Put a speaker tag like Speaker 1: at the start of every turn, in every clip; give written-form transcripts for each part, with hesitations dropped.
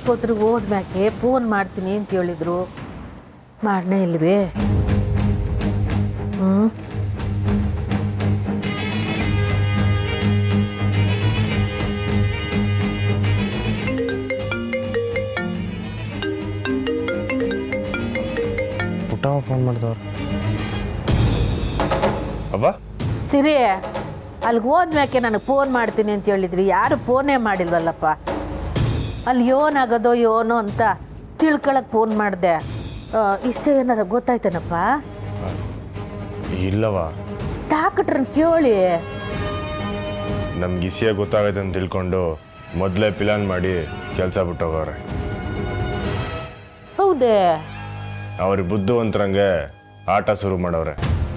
Speaker 1: ಆಸ್ಪತ್ರೆಗೆ ಹೋದ್ಮ್ಯಾಕೆ ಫೋನ್ ಮಾಡ್ತೀನಿ ಅಂತ ಹೇಳಿದ್ರು, ಮಾಡನೇ ಇಲ್ವೇ?
Speaker 2: ಪುಟ್ಟಮ್ಮ ಫೋನ್ ಮಾಡಿದವ್ರು. ಅವ್ವ
Speaker 1: ಸಿರಿ, ಅಲ್ಲಿಗೆ ಹೋದ್ಮ್ಯಾಕೆ ನನಗೆ ಫೋನ್ ಮಾಡ್ತೀನಿ ಅಂತ ಹೇಳಿದ್ರಿ, ಯಾರು ಫೋನೇ ಮಾಡಿಲ್ವಲ್ಲಪ್ಪ. ಅಲ್ಲಿ ಏನಾಗೋದೋ ಏನೋ ಅಂತ ತಿಳ್ಕೊಳಕ್ಕೆ ಫೋನ್ ಮಾಡಿದೆ. ಇಷ್ಟ ಏನಾರ ಗೊತ್ತಾಯ್ತೇನಪ್ಪ?
Speaker 2: ಇಲ್ಲವ,
Speaker 1: ಡಾಕ್ಟ್ರನ್ನ ಕೇಳಿ.
Speaker 2: ನಮ್ಗೆ ಇಸಿಯ ಗೊತ್ತಾಗೈತೆ ಅಂತ ತಿಳ್ಕೊಂಡು ಮೊದಲೇ ಪ್ಲಾನ್ ಮಾಡಿ ಕೆಲಸ ಬಿಟ್ಟೋಗವ್ರೆ.
Speaker 1: ಹೌದೇ?
Speaker 2: ಅವ್ರಿಗೆ ಬುದ್ಧಿವಂತರಂಗೆ ಆಟ ಶುರು ಮಾಡವ್ರೆ.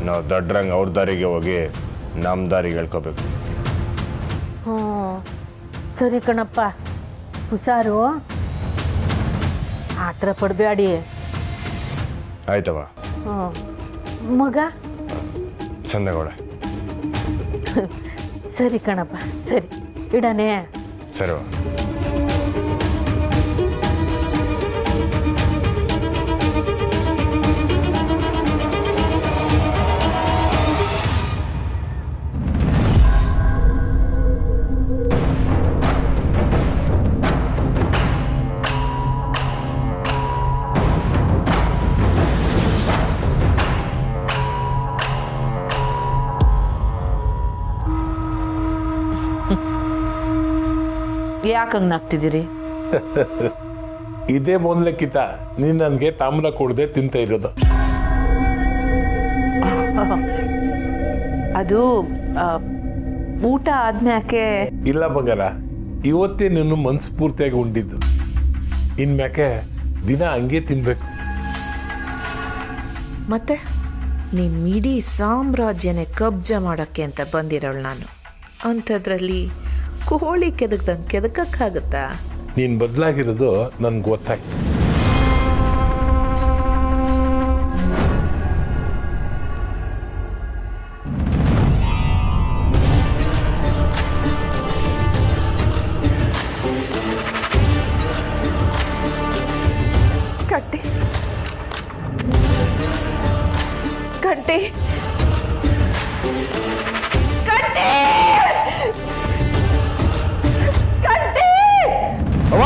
Speaker 2: ನಾವು ದಡ್ರಂಗೆ ಅವ್ರ ದಾರಿಗೆ ಹೋಗಿ ನಮ್ಮ ದಾರಿಗೆ ಹೇಳ್ಕೋಬೇಕು.
Speaker 1: ಹ್ಞೂ ಸರಿ ಕಣಪ್ಪ, ಹುಷಾರು, ಆ ಥರ ಪಡಬೇಡಿ.
Speaker 2: ಆಯ್ತವ.
Speaker 1: ಹ್ಞೂ ಮಗ
Speaker 2: ಚಂದಗೌಡ.
Speaker 1: ಸರಿ ಕಣಪ್ಪ, ಸರಿ ಇಡನೇ.
Speaker 2: ಸರಿವ.
Speaker 1: ಯಾಕಂಗೆ ನಾಗ್ತಿದ್ದೀರಿ?
Speaker 3: ಇದೇ ಮೊದಲಕ್ಕಿಂತ ನೀನು ನನಗೆ ತಾಮ್ರ ಕೊಡದೆ ತಿಂತ ಇರೋದು.
Speaker 4: ಅದು ಊಟ ಆದ್ಮ್ಯಾಕೆ
Speaker 3: ಇಲ್ಲ ಬಂಗಾರ, ಇವತ್ತೇ ನೀನು ಮನಸ್ಫೂರ್ತಿಯಾಗಿ ಉಂಡಿದ್ದು. ಇನ್ಮ್ಯಾಕೆ ದಿನ ಹಂಗೆ ತಿನ್ಬೇಕು.
Speaker 4: ಮತ್ತೆ ನೀನು ಇಡೀ ಸಾಮ್ರಾಜ್ಯನೇ ಕಬ್ಜ ಮಾಡೋಕ್ಕೆ ಅಂತ ಬಂದಿರೋಳು ನಾನು. ಅಂಥದ್ರಲ್ಲಿ ಕೋಳಿ ಕೆದಕ್ದಂಗೆ ಕೆದಕಕ್ಕಾಗತ್ತಾ?
Speaker 3: ನೀನು ಬದಲಾಗಿರೋದು ನನ್ಗೆ ಗೊತ್ತಾಯ್ತು.
Speaker 4: ಕಟ್ಟಿ ಕಟ್ಟಿ ಕಟ್ಟಿ ಕಟ್ಟಿ
Speaker 2: ಅವ್ವ,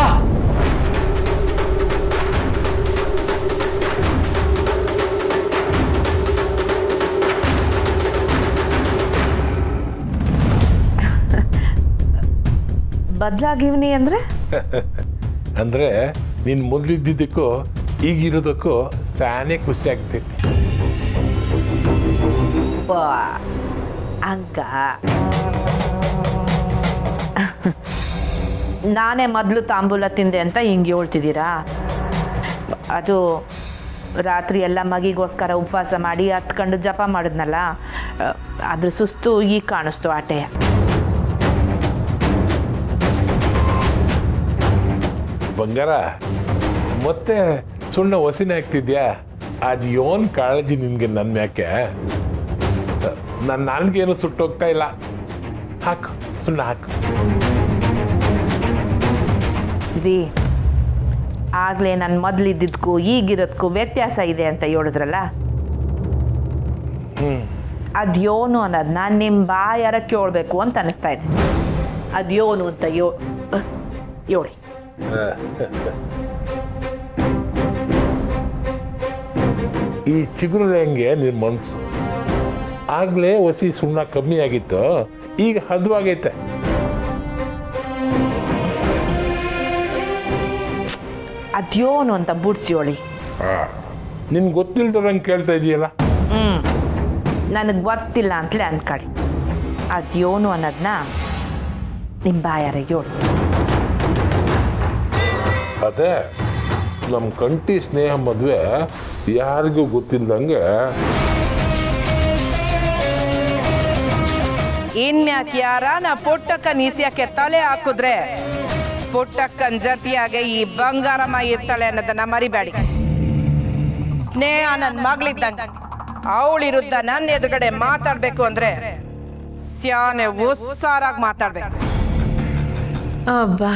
Speaker 4: ಬದಲಾಗಿವ್ನಿ ಅಂದ್ರೆ?
Speaker 3: ಅಂದರೆ ನೀನು ಮೊದಲಿದ್ದಕ್ಕೂ ಈಗಿರೋದಕ್ಕೂ ಸಾನೇ ಖುಷಿ ಆಗ್ತೈತಿ.
Speaker 4: ಹಂಗ ನಾನೇ ಮೊದಲು ತಾಂಬೂಲ ತಿಂದೆ ಅಂತ ಹಿಂಗೆ ಹೇಳ್ತಿದ್ದೀರಾ? ಅದು ರಾತ್ರಿ ಎಲ್ಲ ಮಗಿಗೋಸ್ಕರ ಉಪವಾಸ ಮಾಡಿ ಹತ್ಕೊಂಡು ಜಪ ಮಾಡಿದ್ನಲ್ಲ, ಅದ್ರ ಸುಸ್ತು ಈಗ ಕಾಣಿಸ್ತು ಆಟೆ.
Speaker 3: ಬಂಗಾರ, ಮತ್ತೆ ಸುಣ್ಣ ಹೊಸಿನ ಆಗ್ತಿದ್ಯಾ? ಅದು ಯೋನ್ ಕಾಳಜಿ ನಿನಗೆ ನನ್ನ ಮ್ಯಾಕೆ? ನನ್ನ ನಾಲ್ಗೇನು ಸುಟ್ಟೋಗ್ತಾ ಇಲ್ಲ. ಹಾಕು, ಸುಣ್ಣ ಹಾಕು.
Speaker 4: ರೀ, ಆಗಲೇ ನನ್ನ ಮೊದಲಿದ್ದಕ್ಕೂ ಈಗಿರೋದಕ್ಕೂ ವ್ಯತ್ಯಾಸ ಇದೆ ಅಂತ ಹೇಳಿದ್ರಲ್ಲ, ಅದ್ಯೋನು ಅನ್ನೋದನ್ನ ನಿಮ್ಮ ಬಾಯಾರ ಕೇಳಬೇಕು ಅಂತ ಅನಿಸ್ತಾ ಇದೆ. ಅದ್ಯೋನು ಅಂತ ಹೇಳಿ.
Speaker 3: ಈ ಚಿಗುರು ಹೆಂಗೆ ನಿನ್ನ ಮನಸ್ಸು? ಆಗಲೇ ಹೊಸಿ ಸುಣ್ಣ ಕಮ್ಮಿ ಆಗಿತ್ತು, ಈಗ ಹದವಾಗೈತೆ.
Speaker 4: ಅದ್ಯೋನು ಅಂತ ಬುಡ್ಸಿಯೋಳಿ.
Speaker 3: ನಿನ್ಗೆ ಗೊತ್ತಿಲ್ದಂಗೆ ಕೇಳ್ತಾ ಇದೆಯಲ್ಲ?
Speaker 4: ನನಗೆ ಗೊತ್ತಿಲ್ಲ ಅಂತಲೇ ಅಂದ್ಕೊಳ್ಳಿ. ಅದ್ಯೋನು ಅನ್ನೋದನ್ನ ನಿಮ್ಮ ಬಾಯಾರ ಹೇಳು.
Speaker 3: ಅದೇ ನಮ್ಮ ಕಂಟಿ ಸ್ನೇಹ ಮದುವೆ ಯಾರಿಗೂ ಗೊತ್ತಿಲ್ದಂಗೆ
Speaker 5: ಇನ್ಯಾಕೆ ಯಾರ ನಾ ಪುಟ್ಟಕ್ಕನ ಈಸ್ಯಾಕೆ ತಲೆ ಹಾಕಿದ್ರೆ ಪುಟ್ಟಕ್ಕನ ಜೊತೆಯಾಗೆ ಈ ಬಂಗಾರಮ್ಮ ಇರ್ತಾಳೆ ಅನ್ನೋದನ್ನ ಮರಿಬೇಡಿ. ಸ್ನೇಹ ನನ್ನ ಮಗಳಿದ್ದಂಗೆ ಅವಳಿರುದ್ದ ನನ್ನ ಎದುರುಗಡೆ ಮಾತಾಡ್ಬೇಕು ಅಂದ್ರೆ ಸ್ಯಾನೆ ಉಸ್ಸಾರಾಗಿ ಮಾತಾಡ್ಬೇಕು.
Speaker 4: ಅಬ್ಬಾ,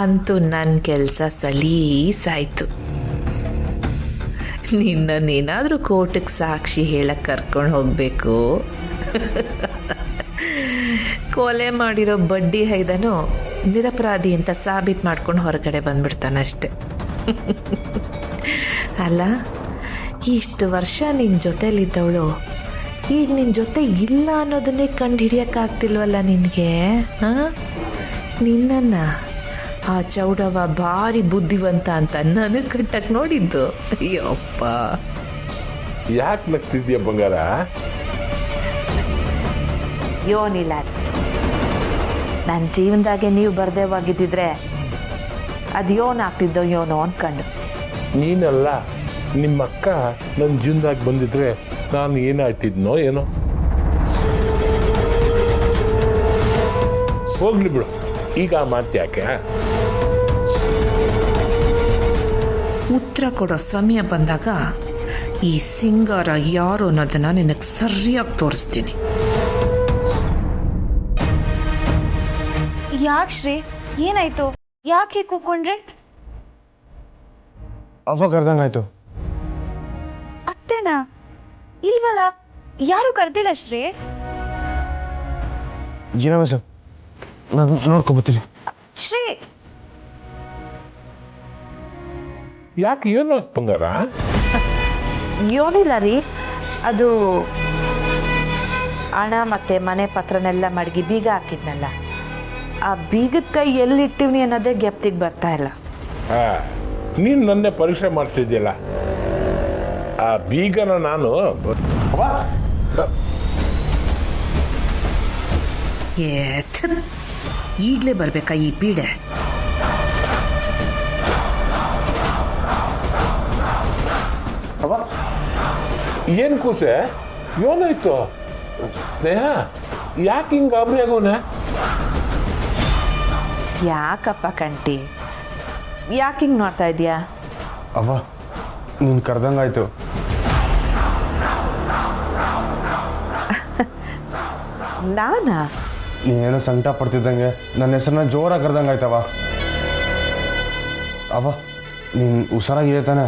Speaker 4: ಅಂತೂ ನನ್ನ ಕೆಲಸ ಸಲೀಸಾಯ್ತು. ನಿನ್ನನ್ನೇನಾದರೂ ಕೋರ್ಟಿಗೆ ಸಾಕ್ಷಿ ಹೇಳಕ್ಕೆ ಕರ್ಕೊಂಡು ಹೋಗಬೇಕು. ಕೊಲೆ ಮಾಡಿರೋ ಬಡ್ಡಿ ಹೈದನು ನಿರಪರಾಧಿ ಅಂತ ಸಾಬೀತು ಮಾಡ್ಕೊಂಡು ಹೊರಗಡೆ ಬಂದ್ಬಿಡ್ತಾನಷ್ಟೆ. ಅಲ್ಲ, ಇಷ್ಟು ವರ್ಷ ನಿನ್ನ ಜೊತೆಲಿದ್ದವಳು ಈಗ ನಿನ್ನ ಜೊತೆ ಇಲ್ಲ ಅನ್ನೋದನ್ನೇ ಕಂಡು ಹಿಡಿಯೋಕ್ಕಾಗ್ತಿಲ್ವಲ್ಲ ನಿನಗೆ? ಹಾಂ, ನಿನ್ನನ್ನು ಆ ಚೌಡವ ಭಾರಿ ಬುದ್ಧಿವಂತ ಅಂತ ನನಗೆ ಕಟ್ಟಕ್ಕೆ ನೋಡಿದ್ದು. ಅಯ್ಯಪ್ಪ,
Speaker 3: ಯಾಕೆ ನಗ್ತಿದ್ಯಾ ಬಂಗಾರ?
Speaker 4: ಯೋನಿಲ್ಲ, ನನ್ನ ಜೀವನದಾಗೆ ನೀವು ಬರ್ದೇವಾಗಿದ್ದಿದ್ರೆ ಅದು ಯೋನ್ ಆಗ್ತಿದ್ದೋ ಯೋನೋ ಅಂದ್ಕೊಂಡು.
Speaker 3: ನೀನಲ್ಲ, ನಿಮ್ಮ ಅಕ್ಕ ನನ್ನ ಜೀವನದಾಗ ಬಂದಿದ್ರೆ ನಾನು ಏನಾಗ್ತಿದ್ನೋ ಏನೋ. ಹೋಗ್ಲಿ ಬಿಡು, ಈಗ ಮಾತ್ಯಾಕೆ?
Speaker 4: ಉತ್ತರ ಕೊಡೋ ಸಮಯ ಬಂದಾಗ ಈ ಸಿಂಗಾರ ಯಾರು ಅನ್ನೋದನ್ನು ನಿನಗೆ ಸರಿಯಾಗಿ ತೋರಿಸ್ತೀನಿ.
Speaker 6: ಯಾಕೆ ಶ್ರೀ, ಏನಾಯ್ತು? ಯಾಕೆ ಕೂಕೊಂಡ್ರೆ?
Speaker 2: ಅವ ಕರ್ದಂಗಾಯ್ತು.
Speaker 6: ಅತ್ತೇನಾ? ಇಲ್ವಲ್ಲ, ಯಾರು ಕರ್ದಿಲ್ಲ ಶ್ರೀ.
Speaker 2: ಏನವ ಸರ್, ನಾನು ನೋಡ್ಕೊಬತ್ತೀನಿ.
Speaker 6: ಶ್ರೀ,
Speaker 3: ಯಾಕೆ ಏನೋ ಬಂಗಾರ?
Speaker 4: ಯೋನಿಲ್ಲ ರೀ, ಅದು ಹಣ ಮತ್ತು ಮನೆ ಪತ್ರನೆಲ್ಲ ಮಡಗಿ ಬೀಗ ಹಾಕಿದ್ನಲ್ಲ, ಆ ಬೀಗದ ಕೈ ಎಲ್ಲಿಟ್ಟಿವ್ನಿ ಅನ್ನೋದೇ ಗೆಪ್ತಿಗೆ ಬರ್ತಾ ಇಲ್ಲ.
Speaker 3: ನೀನು ನನ್ನೇ ಪರೀಕ್ಷೆ ಮಾಡ್ತಿದ್ಯಲ್ಲ, ಆ ಬೀಗನ ನಾನು
Speaker 4: ಈಗಲೇ ಬರಬೇಕಾ ಈ ಪೀಡೆ?
Speaker 3: ಏನು ಕೂಸೆ, ಏನಾಯ್ತು? ಸ್ನೇಹ, ಯಾಕೆ ಹಿಂಗೆ ಗಾಬರಿ ಆಗೋನೆ?
Speaker 4: ಯಾಕಪ್ಪ ಕಂಟಿ, ಯಾಕೆ ಹಿಂಗೆ ನೋಡ್ತಾ ಇದೀಯಾ?
Speaker 2: ಅವ್ವ, ನೀನು ಕರ್ದಂಗಾಯ್ತು.
Speaker 4: ನಾನಾ?
Speaker 2: ನೀನೇನೋ ಸಂಕಟ ಪಡ್ತಿದ್ದಂಗೆ ನನ್ನ ಹೆಸರನ್ನ ಜೋರಾಗಿ ಕರ್ದಂಗಾಯ್ತವ. ಅವ್ವ, ನೀನು ಹುಷಾರಾಗಿದೆ ತಾನೆ?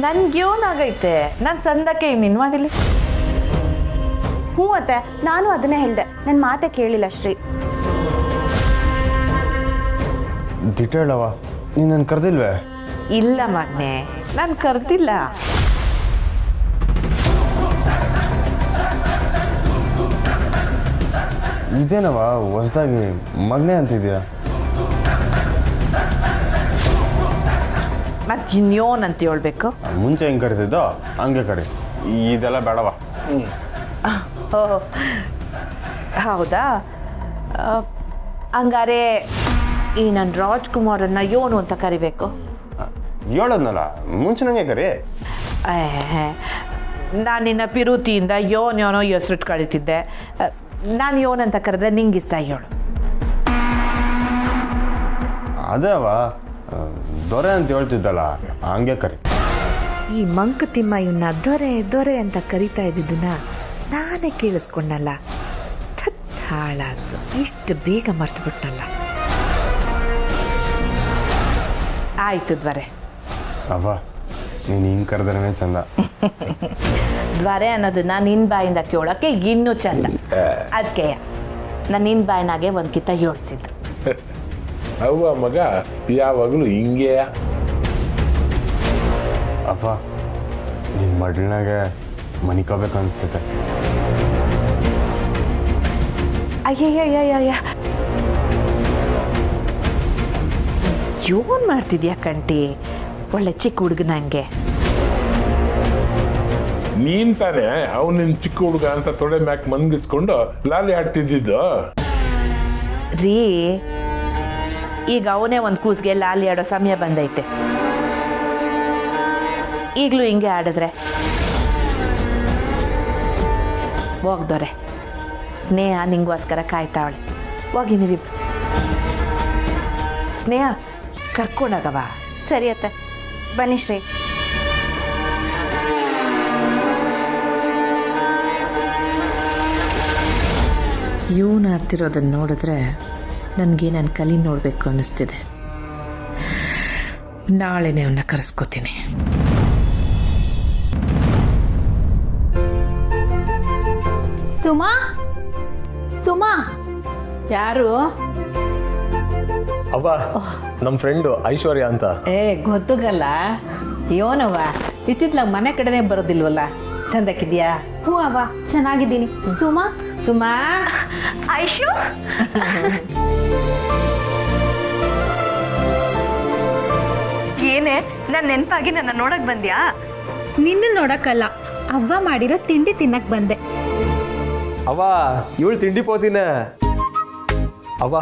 Speaker 4: ನನ್ಗೆ ಏನಾಗೈತೆ? ನಾನು ಸಂದಕ್ಕೆ ನಿನ್ ಮಾಡಿಲ್ಲ.
Speaker 6: ಹ್ಞೂ ಅತ್ತೆ, ನಾನು ಅದನ್ನೇ ಹೇಳಿದೆ. ನನ್ನ ಮಾತೆ ಕೇಳಿಲ್ಲ ಶ್ರೀ.
Speaker 2: ದಿಟ್ಟ ಹೇಳವ, ನೀನು ನನ್ನ ಕರೆದಿಲ್ವೇ?
Speaker 4: ಇಲ್ಲ ಮಗ್ನೆ, ನಾನು ಕರ್ದಿಲ್ಲ.
Speaker 2: ಇದೇನವ ಹೊಸದಾಗಿ ಮಗನೇ ಅಂತಿದ್ಯಾ?
Speaker 4: ಮತ್ತೆ ಇನ್ಯೋನ್ ಅಂತ ಹೇಳ್ಬೇಕು?
Speaker 2: ಮುಂಚೆ ಹೆಂಗೆ ಕರಿತಿದ್ದೋ ಹಂಗೆ ಕರಿ, ಇದೆಲ್ಲ ಬೇಡವ.
Speaker 4: ಓಹ್, ಹೌದಾ? ಹಂಗಾರೆ ಈ ನನ್ನ ರಾಜ್ಕುಮಾರನ್ನ ಯೋನು ಅಂತ ಕರಿಬೇಕು?
Speaker 2: ಹೇಳೋದ್ನಲ್ಲ, ಮುಂಚೆ ನಂಗೆ ಕರಿ.
Speaker 4: ನಾನು ನಿನ್ನ ಪಿರುತಿಯಿಂದ ಯೋನೋ ಹೆಸ್ರಿಟ್ಟು ಕಳಿತಿದ್ದೆ. ನಾನು ಯೋನ್ ಅಂತ ಕರೆದ್ರೆ ನಿಂಗೆ ಇಷ್ಟ ಹೇಳು.
Speaker 2: ಅದೇ ಅವ ದೊರೆ ಅಂತ ಹೇಳ್ತಿದ್ದಲ್ಲ, ಹಂಗೆ ಕರಿ.
Speaker 4: ಈ ಮಂಕುತಿಮ್ಮ ಇವನ್ನ ದೊರೆ ದೊರೆ ಅಂತ ಕರಿತಾ ಇದ್ದಿದ್ದನ್ನ ನಾನೇ ಕೇಳಿಸ್ಕೊಂಡಲ್ಲ. ಹಾಳಾದ್ದು, ಇಷ್ಟು ಬೇಗ ಮರ್ತುಬಿಟ್ನಲ್ಲ. ಆಯ್ತು ದ್ವರೆ.
Speaker 2: ಅವ್ವ, ನೀನು ಹಿಂಗೆ ಕರೆದ್ರೆ ಚಂದ.
Speaker 4: ದ್ವರೆ ಅನ್ನೋದನ್ನ ನಿನ್ನ ಬಾಯಿಂದ ಕೇಳೋಕ್ಕೆ ಇನ್ನೂ ಚಂದ. ಅದಕ್ಕೆ ನಾನು ನಿನ್ನ ಬಾಯಿನಾಗೆ ಒಂದು ಕಿತ್ತ ಯೋಚಿಸಿದ್ದು.
Speaker 3: ಅವ್ವ ಮಗ ಯಾವಾಗಲೂ ಹಿಂಗೆ.
Speaker 2: ಅಪ್ಪ, ನಿನ್ನ ಮಡ್ಲಿನಾಗೆ ಮನಿಕೋಬೇಕು ಅನಿಸ್ತೈತೆ.
Speaker 4: ಅಯ್ಯಯ್ಯಯ್ಯಯ್ಯ, ಏನ್ ಮಾಡ್ತಿದ್ಯಾ ಕಂಟಿ? ಒಳ್ಳೆ ಚಿಕ್ಕ ಹುಡುಗನಂಗೆ.
Speaker 3: ನೀನ್ ತಾನೇ ಅವನಿನ್ ಚಿಕ್ಕ ಹುಡುಗ ಅಂತ ತೊಡೆ ಮ್ಯಾಕ್ ಮನ್ಗಿಸ್ಕೊಂಡು ಲಾಲಿ ಆಡ್ತಿದ್ದಿದ್ದು.
Speaker 4: ರೀ, ಈಗ ಅವನೇ ಒಂದು ಕೂಸ್ಗೆ ಲಾಲಿ ಆಡೋ ಸಮಯ ಬಂದೈತೆ. ಈಗಲೂ ಹಿಂಗೆ ಆಡಿದ್ರೆ ಹೋಗ್ದವ್ರೆ. ಸ್ನೇಹ ನಿಂಗೋಸ್ಕರ ಕಾಯ್ತಾವಳೆ. ಹೋಗಿ ನೀವಿಬ್ರು. ಸ್ನೇಹ, ಕರ್ಕೊಂಡಾಗವ.
Speaker 6: ಸರಿ ಅತ್ತೆ, ಬನ್ನಿ ಶ್ರೀ.
Speaker 4: ಇವನು ಆಡ್ತಿರೋದನ್ನು ನೋಡಿದ್ರೆ ನನಗೆ ನನ್ನ ಕಲಿ ನೋಡಬೇಕು ಅನ್ನಿಸ್ತಿದೆ. ನಾಳೆನೇ ಅವನ್ನ ಕರೆಸ್ಕೋತೀನಿ.
Speaker 6: ಸುಮಾ ಸುಮಾ
Speaker 1: ಯಾರು?
Speaker 7: ಅವ್ವ ನಮ್ಮ ಫ್ರೆಂಡು ಐಶ್ವರ್ಯ ಅಂತ.
Speaker 1: ಗೊತ್ತುಗಲ್ಲ. ಯೋನವ್ವ ಇತ್ತಿತ್ಲಾಗ ಮನೆ ಕಡೆನೇ ಬರೋದಿಲ್ವಲ್ಲ. ಸಂದಕ್ಕಿದ್ಯಾ?
Speaker 6: ಹ್ಞೂ ಅವ್ವ ಚೆನ್ನಾಗಿದ್ದೀನಿ. ಸುಮಾ
Speaker 1: ಸುಮಾ.
Speaker 6: ಐಶು
Speaker 8: ಏನೇ ನಾನು ನೆನಪಾಗಿ ನನ್ನ ನೋಡಕ್ ಬಂದ್ಯಾ?
Speaker 6: ನಿನ್ನ ನೋಡಕ್ಕಲ್ಲ, ಅವ್ವ ಮಾಡಿರೋ ತಿಂಡಿ ತಿನ್ನಕ್ ಬಂದೆ.
Speaker 7: ಅವ್ವ ಇವಳು ತಿಂಡಿ ಪೋತಿನ. ಅವ್ವ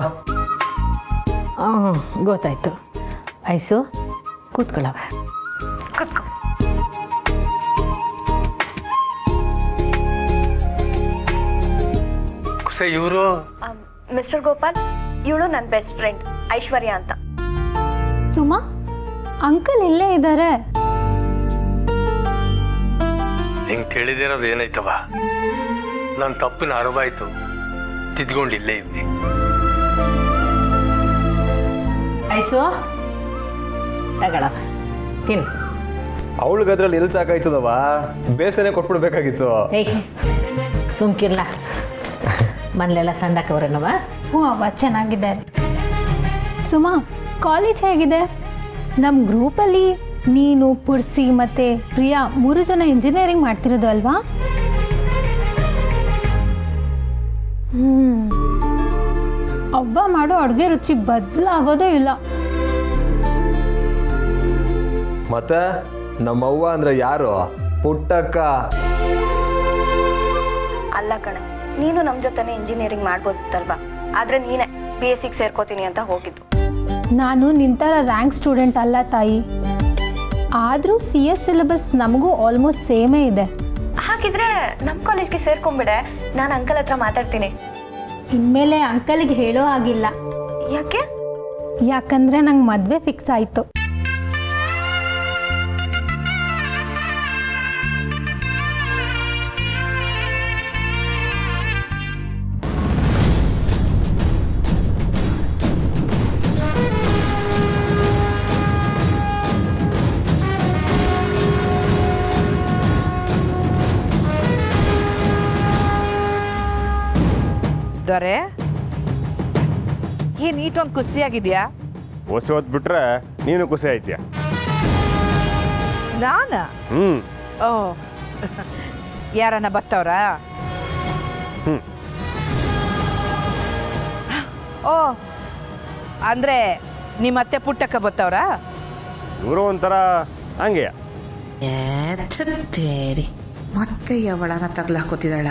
Speaker 1: ಗೊತ್ತಾಯ್ತು. ಐಸು ಕೂತ್ಕೊಳ್ಳವ.
Speaker 8: ಕುತ್ಕೋ.
Speaker 7: ಇವರು
Speaker 8: ಮಿಸ್ಟರ್ ಗೋಪಾಲ್, ಇವಳು ನನ್ನ ಬೆಸ್ಟ್ ಫ್ರೆಂಡ್ ಐಶ್ವರ್ಯ ಅಂತ.
Speaker 6: ಸುಮಾ ಅಂಕಲ್ ಇಲ್ಲೇ ಇದ್ದಾರೆ.
Speaker 9: ನಿಂಗೆ ತಿಳಿದಿರೋದು ಏನೈತವ? ನನ್ನ ತಪ್ಪಿನ ಅರಿವಾಯ್ತು, ತಿದ್ಕೊಂಡಿಲ್ಲೇ ಇವ್ನಿ.
Speaker 1: ಐಸು ತಗೊಳವ, ತಿನ್ನು.
Speaker 7: ಅವಳಿಗದ್ರಲ್ಲಿ ಎಲ್ಲಿ ಸಾಕಾಯ್ತದವ? ಬೇಸನೆ ಕೊಟ್ಬಿಡ್ಬೇಕಾಗಿತ್ತು.
Speaker 1: ಏಯ್ ಸುಮ್ಕಿರ್ಲ. ಮನೇಲೆಲ್ಲ ಸಂದಾಕವ್ರೇನವ?
Speaker 6: ಹ್ಞೂ ಅವ್ವ ಚೆನ್ನಾಗಿದ್ದಾರೆ. ಸುಮಾ ಕಾಲೇಜ್ ಹೇಗಿದೆ? ನಮ್ಮ ಗ್ರೂಪಲ್ಲಿ ನೀನು, ಪುರ್ಸಿ ಮತ್ತು ಪ್ರಿಯಾ 3 ಜನ ಇಂಜಿನಿಯರಿಂಗ್ ಮಾಡ್ತಿರೋದು ಅಲ್ವಾ? ಅವ್ವ ಮಾಡೋ ಅಡುಗೆ ರುಚಿ ಬದಲಾಗೋದೇ ಇಲ್ಲ.
Speaker 7: ಮತ್ತೆ ನಮ್ಮವ್ವ ಅಂದ್ರೆ ಯಾರು? ಪುಟ್ಟಕ್ಕ.
Speaker 8: ಅಲ್ಲ ಕಣೆ, ನೀನು ನಮ್ಮ ಜೊತೆನೇ ಇಂಜಿನಿಯರಿಂಗ್ ಮಾಡ್ಬೋದಿತ್ತಲ್ವಾ? ಆದರೆ ನೀನೇ BSc ಸೇರ್ಕೋತೀನಿ ಅಂತ ಹೋಗಿದ್ದು.
Speaker 6: ನಾನು ನಿಂತರ ರ್ಯಾಂಕ್ ಸ್ಟೂಡೆಂಟ್ ಅಲ್ಲ ತಾಯಿ. ಆದರೂ CS ಸಿಲೆಬಸ್ ನಮಗೂ ಆಲ್ಮೋಸ್ಟ್ ಸೇಮೇ ಇದೆ.
Speaker 8: ಹಾಗಿದ್ರೆ ನಮ್ಮ ಕಾಲೇಜ್ಗೆ ಸೇರ್ಕೊಂಬಿಡೆ, ನಾನು ಅಂಕಲ್ ಹತ್ರ ಮಾತಾಡ್ತೀನಿ.
Speaker 6: ಇನ್ಮೇಲೆ ಅಂಕಲ್ಗೆ ಹೇಳೋ ಆಗಿಲ್ಲ.
Speaker 8: ಯಾಕೆ?
Speaker 6: ಯಾಕಂದರೆ ನಂಗೆ ಮದುವೆ ಫಿಕ್ಸ್ ಆಯಿತು.
Speaker 5: ದೊರೆ, ಏನ್ ನೀಟೊಂದು ಖುಷಿಯಾಗಿದ್ಯಾ?
Speaker 2: ಹೊಸ ಹೊತ್ತು ಬಿಟ್ರೆ ನೀನು ಖುಷಿ ಆಯ್ತೀಯ.
Speaker 5: ನಾನ? ಓ, ಯಾರನ್ನ ಬತ್ತವ್ರ? ಓ, ಅಂದ್ರೆ ನಿಮ್ಮತ್ತೆ ಪುಟ್ಟಕ್ಕ ಬತ್ತವ್ರ?
Speaker 2: ಇವರು ಒಂಥರ ಹಂಗೆಯ.
Speaker 4: ತೇರಿ ಮತ್ತೆ ಯಾವಳನ ತಗ್ಲಾಕೋತಿದ್ದಾಳ.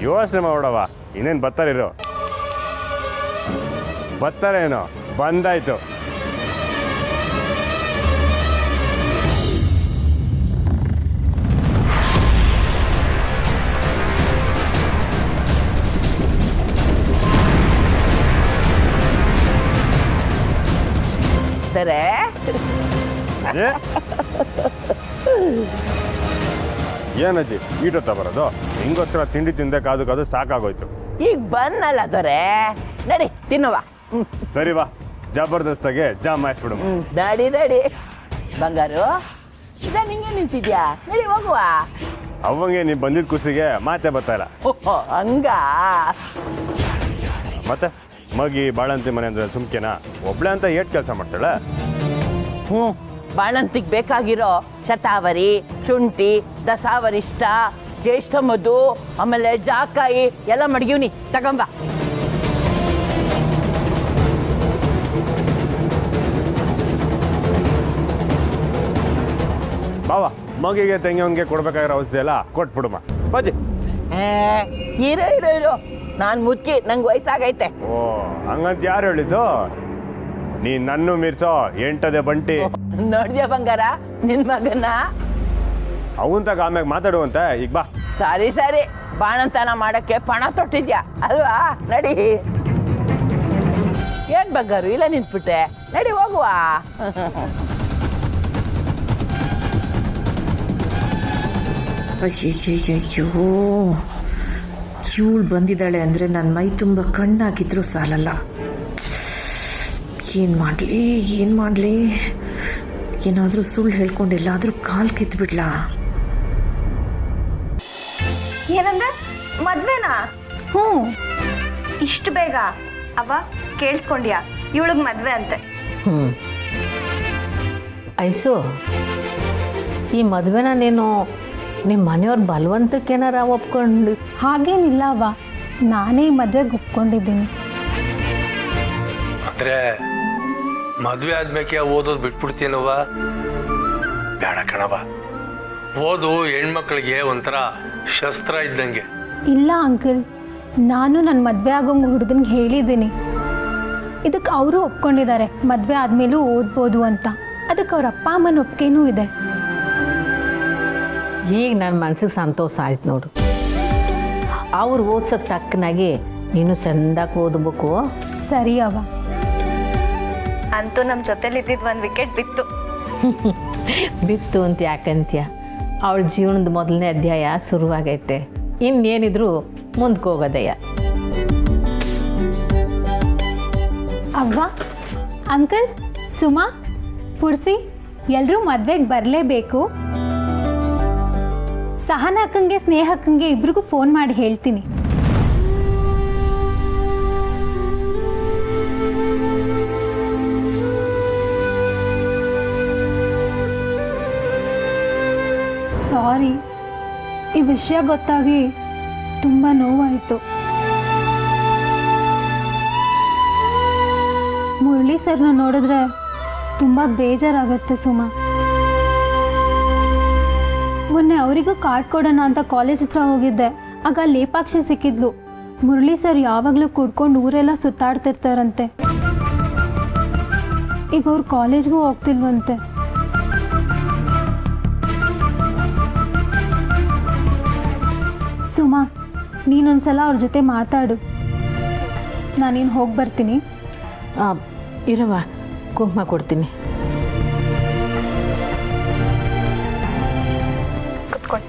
Speaker 2: ಯೋಚನೆ ಮಾಡೋಡವ, ಇನ್ನೇನು ಬರ್ತಾರಿರೋ. ಬರ್ತಾರೇನೋ, ಬಂದಾಯ್ತು.
Speaker 5: ದೊರೆ,
Speaker 2: ಏನಜ್ಜಿ ಈಟೊತ್ತ ಬರೋದು? ಹಿಂಗೋಸ್ಕರ ತಿಂಡಿ ತಿಂದೆ ಕಾದು ಕಾದು ಸಾಕಾಗೋಯ್ತು.
Speaker 1: ಈಗ ಬನ್ನಲ್ಲ ದೊರೆ, ನಡಿ ತಿನ್ನುವ.
Speaker 2: ಸರಿ ಬಾ, ಜಬರ್ದಸ್ತಾಗೆ ಜಾಮ್ ಮಾಡಿಸ್ಬಿಡು.
Speaker 1: ನಡಿ ನಡಿ. ಬಂಗಾರು, ಇದ ನಿಂಗೆ ನಿಂತಿದ್ಯಾ? ನಡಿ ಹೋಗುವ.
Speaker 2: ಅವಂಗೆ ನೀ ಬಂದಿದ್ದ ಖುಷಿಗೆ ಮಾತೆ ಬರ್ತಾಯಿಲ್ಲ.
Speaker 1: ಓಹೋ ಹಂಗ.
Speaker 2: ಮತ್ತೆ ಮಗಿ ಬಾಳಂತಿ ಮನೆ ಅಂದ್ರೆ ಸುಮ್ಕೆನಾ? ಒಬ್ಳೆ ಅಂತ ಏಟ್ ಕೆಲಸ ಮಾಡ್ತಾಳೆ.
Speaker 1: ಬಾಳಂತಿಗೆ ಬೇಕಾಗಿರೋ ಶತಾವರಿ, ಶುಂಠಿ, ದಸಾವರಿಷ್ಟ, ಜ್ಯೇಷ್ಠ ಮಧು, ಆಮೇಲೆ ಜಾಕಾಯಿ ಎಲ್ಲ ಮಡಗಿವ್ನಿ, ತಗೊಂಬ.
Speaker 2: ಬಾವ, ಮಗಿಗೆ ತೆಂಗಿಗೆ ಕೊಡ್ಬೇಕಾಗಿರೋ ಔಷಧಿ ಎಲ್ಲ ಕೊಟ್ಬಿಡುಮ್ಮ. ಬಾಜಿ.
Speaker 1: ಇರೋ ಇರೋ ಇರೋ, ನಾನು ಮುಚ್ಚಿ, ನಂಗೆ ವಯಸ್ಸಾಗೈತೆ.
Speaker 2: ಓ, ಹಂಗಂತ ಯಾರು ಹೇಳಿದ್ದು? ನೀ ನನ್ನು ಮೀರ್ಸೋ ಎಂಟದೆ ಬಂಟಿ.
Speaker 1: ನೋಡಿದ್ಯಾ ಬಂಗಾರ ನಿನ್ ಮಗನ?
Speaker 2: ಅವಂತಾಗ ಆಮ್ಯಾಗ ಮಾತಾಡುವಂತೆ. ಈಗ ಬಾ.
Speaker 1: ಸರಿ ಸರಿ, ಬಾಣಂತನ ಮಾಡಕ್ಕೆ ಪಣ ತೊಟ್ಟಿದ್ಯಾ ಅಲ್ವಾ? ನಡಿ. ಏನ್ ಬಂಗಾರು ಇಲ್ಲ ನಿಂತ್ಬಿಟ್ಟೆ? ನಡಿ ಹೋಗುವ.
Speaker 4: ಅಯ್ಯಯ್ಯಯ್ಯೋ, ಇವಳು ಬಂದಿದ್ದಾಳೆ ಅಂದರೆ ನನ್ನ ಮೈ ತುಂಬ ಕಣ್ಣಾಕಿದ್ರೂ ಸಾಲಲ್ಲ. ಏನು ಮಾಡಲಿ ಏನಾದರೂ ಸುಳ್ಳು ಹೇಳ್ಕೊಂಡು ಎಲ್ಲಾದರೂ ಕಾಲು ಕಿತ್ಬಿಡ್ಲಾ?
Speaker 8: ಏನಂದ್ರೆ ಮದ್ವೆನಾ?
Speaker 6: ಹ್ಞೂ.
Speaker 8: ಇಷ್ಟು ಬೇಗ? ಅವ್ವ ಕೇಳಿಸ್ಕೊಂಡ್ಯಾ? ಇವಳಿಗೆ ಮದ್ವೆ ಅಂತೆ.
Speaker 1: ಐಸು, ಈ ಮದುವೆನ ನೀನು ನಿಮ್ಮ ಮನೆಯವ್ರ ಬಲವಂತಕ್ಕೇನಾರ ಒಪ್ಕೊಂಡು?
Speaker 6: ಹಾಗೇನಿಲ್ಲ ಅವ್ವ, ನಾನೇ ಮದುವೆಗೆ ಒಪ್ಕೊಂಡಿದ್ದೀನಿ.
Speaker 9: ಅಂದರೆ ಮದುವೆ ಆದ್ಮೇಲೆ ಓದೋದು ಬಿಟ್ಬಿಡ್ತೀನವ? ಬೇಡ ಕಣವ, ಓದು ಹೆಣ್ಮಕ್ಳಿಗೆ ಒಂಥರ ಶಸ್ತ್ರ ಇದ್ದಂಗೆ.
Speaker 6: ಇಲ್ಲ ಅಂಕಲ್, ನಾನು ನನ್ನ ಮದುವೆ ಆಗೋಂಗೆ ಹುಡುಗನಿಗೆ ಹೇಳಿದ್ದೀನಿ. ಇದಕ್ಕೆ ಅವರು ಒಪ್ಕೊಂಡಿದ್ದಾರೆ, ಮದುವೆ ಆದಮೇಲೂ ಓದ್ಬೋದು ಅಂತ. ಅದಕ್ಕೆ ಅವ್ರ ಅಪ್ಪ ಅಮ್ಮನ ಒಪ್ಪಿಗೆನೂ ಇದೆ.
Speaker 1: ಈಗ ನನ್ನ ಮನ್ಸಿಗೆ ಸಂತೋಷ ಆಯ್ತು ನೋಡು. ಅವ್ರು ಓದ್ಸೋಕ್ಕೆ ತಕ್ಕನಾಗಿ ನೀನು ಚೆಂದಾಗಿ ಓದಬೇಕು.
Speaker 6: ಸರಿ ಅವ್ವ.
Speaker 8: ಅಂತೂ ನಮ್ಮ ಜೊತೆಲಿ ಇದ್ದಿದ್ದು 1 ವಿಕೆಟ್ ಬಿತ್ತು.
Speaker 1: ಬಿತ್ತು ಅಂತ ಯಾಕಂತ್ಯ? ಅವಳ ಜೀವನದ ಮೊದಲನೇ ಅಧ್ಯಾಯ ಶುರುವಾಗೈತೆ. ಇನ್ನೇನಿದ್ರು ಮುಂದಕ್ಕೆ ಹೋಗೋದಯ್ಯ.
Speaker 6: ಅವ್ವ, ಅಂಕಲ್, ಸುಮಾ, ಪುರ್ಸಿ ಎಲ್ಲರೂ ಮದ್ವೆಗೆ ಬರಲೇಬೇಕು. ಸಹನಕ್ಕಂಗೆ ಸ್ನೇಹಕ್ಕಂಗೆ ಇಬ್ರಿಗೂ ಫೋನ್ ಮಾಡಿ ಹೇಳ್ತೀನಿ. ಸಾರಿ, ಈ ವಿಷಯ ಗೊತ್ತಾಗಿ ತುಂಬ ನೋವಾಯಿತು. ಮುರಳಿ ಸರ್ನ ನೋಡಿದ್ರೆ ತುಂಬ ಬೇಜಾರಾಗುತ್ತೆ ಸುಮಾ. ಮೊನ್ನೆ ಅವರಿಗೂ ಕಾರ್ಡ್ ಕೊಡೋಣ ಅಂತ ಕಾಲೇಜ್ ಹತ್ರ ಹೋಗಿದ್ದೆ. ಆಗ ಲೇಪಾಕ್ಷಿ ಸಿಕ್ಕಿದ್ಲು. ಮುರಳಿ ಸರ್ ಯಾವಾಗಲೂ ಕುಡ್ಕೊಂಡು ಊರೆಲ್ಲ ಸುತ್ತಾಡ್ತಿರ್ತಾರಂತೆ. ಈಗ ಅವ್ರು ಕಾಲೇಜ್ಗೂ ಹೋಗ್ತಿಲ್ವಂತೆ. ಸುಮಾ, ನೀನೊಂದ್ಸಲ ಅವ್ರ ಜೊತೆ ಮಾತಾಡು. ನಾನೇನು ಹೋಗಿ ಬರ್ತೀನಿ.
Speaker 1: ಇರವ, ಕುಂಕುಮ ಕೊಡ್ತೀನಿ.
Speaker 8: ಕುತ್ಕೊಳ್ಳಿ.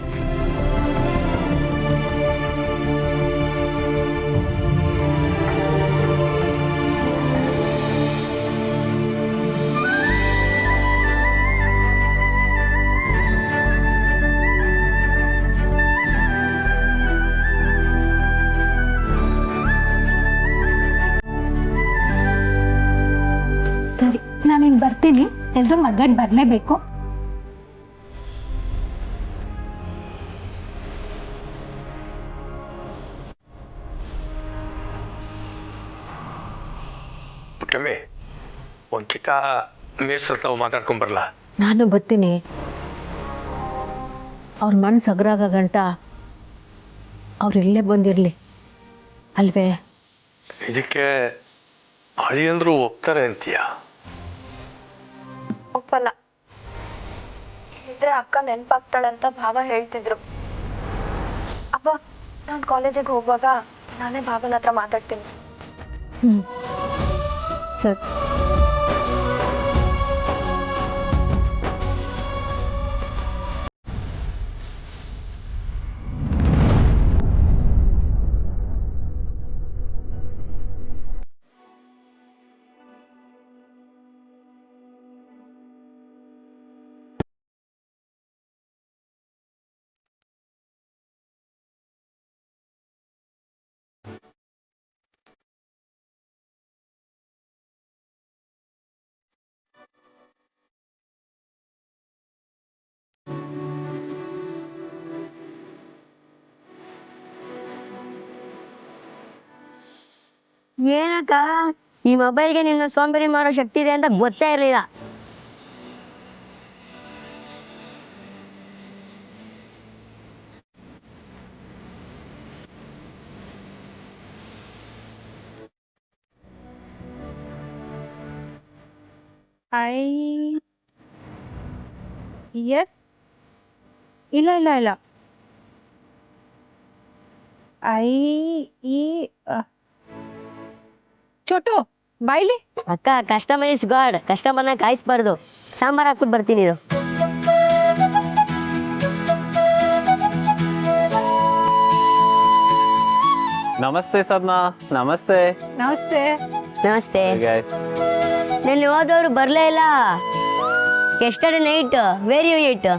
Speaker 6: ಸರಿ, ನಾನಿನ್ನು ಬರ್ತೀನಿ. ಎಲ್ಲರೂ ಮದ್ವೆಗೆ ಬರಲೇಬೇಕು.
Speaker 9: ಪುಟ್ಟಮ್ಮೆ, ಒಂದು ಚಿಕ್ಕ ಮೇರ್ಸತ್ತಾವ ಮಾತಾಡ್ಕೊಂಬರಲ್ಲ?
Speaker 1: ನಾನು ಬರ್ತೀನಿ. ಅವ್ರ ಮನಸ್ಸು ಹಗರಾಗ ಗಂಟ ಅವ್ರು ಇಲ್ಲೇ ಬಂದಿರಲಿ ಅಲ್ವೇ?
Speaker 9: ಇದಕ್ಕೆ ಅಳಿಯಂದ್ರು ಒಪ್ತಾರೆ ಅಂತೀಯ?
Speaker 8: ಒಪ್ಪಲ್ಲ. ಇದ್ರೆ ಅಕ್ಕ ನೆನಪಾಗ್ತಾಳಂತ ಭಾವ ಹೇಳ್ತಿದ್ರು. ಅಪ್ಪ, ನಾನು ಕಾಲೇಜಿಗೆ ಹೋಗುವಾಗ ನಾನೇ ಭಾವನ ಹತ್ರ ಮಾತಾಡ್ತೀನಿ.
Speaker 1: ಸರಿ.
Speaker 10: ಏನಕ್ಕ, ಈ ಮೊಬೈಲ್ಗೆ ನಿನ್ನ ಸೋಂಬೇರಿ ಮಾಡೋ ಶಕ್ತಿ ಇದೆ ಅಂತ ಗೊತ್ತೇ ಇರಲಿಲ್ಲ.
Speaker 6: ಎಸ್, ಇಲ್ಲ ಇಲ್ಲ ಇಲ್ಲ, ಚೋಟು ಬಾಯ್ಲಿ.
Speaker 10: ಅಕ್ಕ, ಕಸ್ಟಮರ್ ಇಸ್ ಗಾಡ್. ಕಸ್ಟಮರ್ನ ಕಾಯಿಸ್ಬಾರ್ದು. ಸಾಂಬಾರ್ ಹಾಕ್ಬಿಟ್ಟು ಬರ್ತೀನಿ ಇರು.
Speaker 7: ನಮಸ್ತೆ ಸದ್ನಾ. ನಮಸ್ತೆ.
Speaker 6: ನಮಸ್ತೆ.
Speaker 10: ನಮಸ್ತೆ.
Speaker 7: ಗೈಸ್.
Speaker 10: ನೆನ್ನೆ ಹೋದವರು ಬರಲೇ ಇಲ್ಲ. Yesterday night where you eat?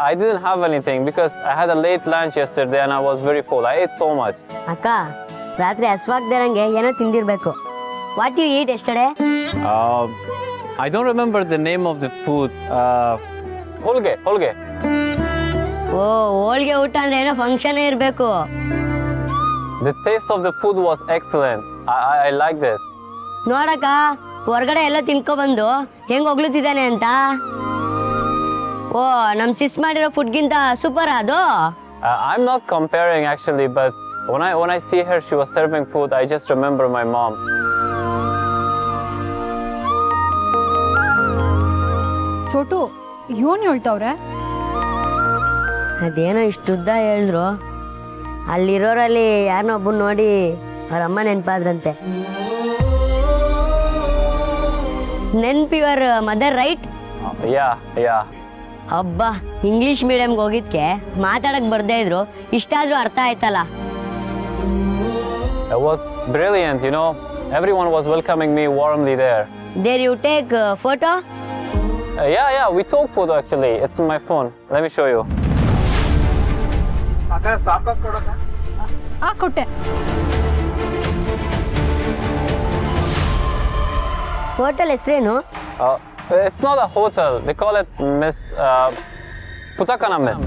Speaker 7: I didn't have anything because I had a late lunch yesterday and I was very full. I ate so much.
Speaker 10: ಅಕ್ಕ ರಾತ್ರಿ ಹಸ್ವಾಗ್ದಿರಂಗೆ ಏನೋ ತಿಂದಿರ್ಬೇಕು. What you eat yesterday?
Speaker 7: I don't remember the name of the food. Holge.
Speaker 10: ಓ, ಹೋಳ್ಗೆ ಊಟ ಅಂದ್ರೆ ಏನೋ ಫಂಕ್ಷನ್ ಇರಬೇಕು.
Speaker 7: The taste of the food was excellent. I liked it.
Speaker 10: ನೋಡಕ್ಕ ಹೊರಗಡೆ ಎಲ್ಲ ತಿನ್ಕೊಬಂದು ಹೆಂಗ್ ಹೊಗ್ಳುತ್ತಿದ್ದಾನೆ ಅಂತ. ಓ, ನಮ್ ಸಿಸ್ ಮಾಡಿರೋ ಫುಡ್ಗಿಂತ ಸೂಪರ್ ಅದು.
Speaker 7: I'm not comparing actually, but when I see her, she was serving food. I just remember my mom.
Speaker 6: Chotu ಇವನ್ ಹೇಳ್ತವ್ರೆ.
Speaker 10: ಅದೇನೋ ಇಷ್ಟುದ್ದ ಹೇಳಿದ್ರು. ಅಲ್ಲಿರೋರಲ್ಲಿ ಯಾರನ್ನೋ ಒಬ್ಬನ್ ನೋಡಿ ಅವ್ರ ಅಮ್ಮ ನೆನ್ಪಾದ್ರಂತೆ. ನೆನ್ಪಿವರ್ ಮದರ್ ರೈಟ್?
Speaker 7: Yeah.
Speaker 10: ಹಬ್ಬ, ಇಂಗ್ಲಿಷ್ ಮೀಡಿಯಂಗೆ ಹೋಗಿದ್ಕೆ ಮಾತಾಡಕ್ ಬರ್ದೇ ಇದ್ರು ಇಷ್ಟಾದ್ರೂ ಅರ್ಥ ಆಯ್ತಲ್ಲ.
Speaker 7: It was brilliant, you know. Everyone was welcoming me warmly there.
Speaker 10: Did you take photo?
Speaker 7: Yeah, we took photo actually. It's on my phone. Let me show you.
Speaker 6: ಕೊಟ್ಟೆ.
Speaker 10: Hotel ಹೆಸರೇನು?
Speaker 7: It's not a hotel. They call it Miss Putakana Mess.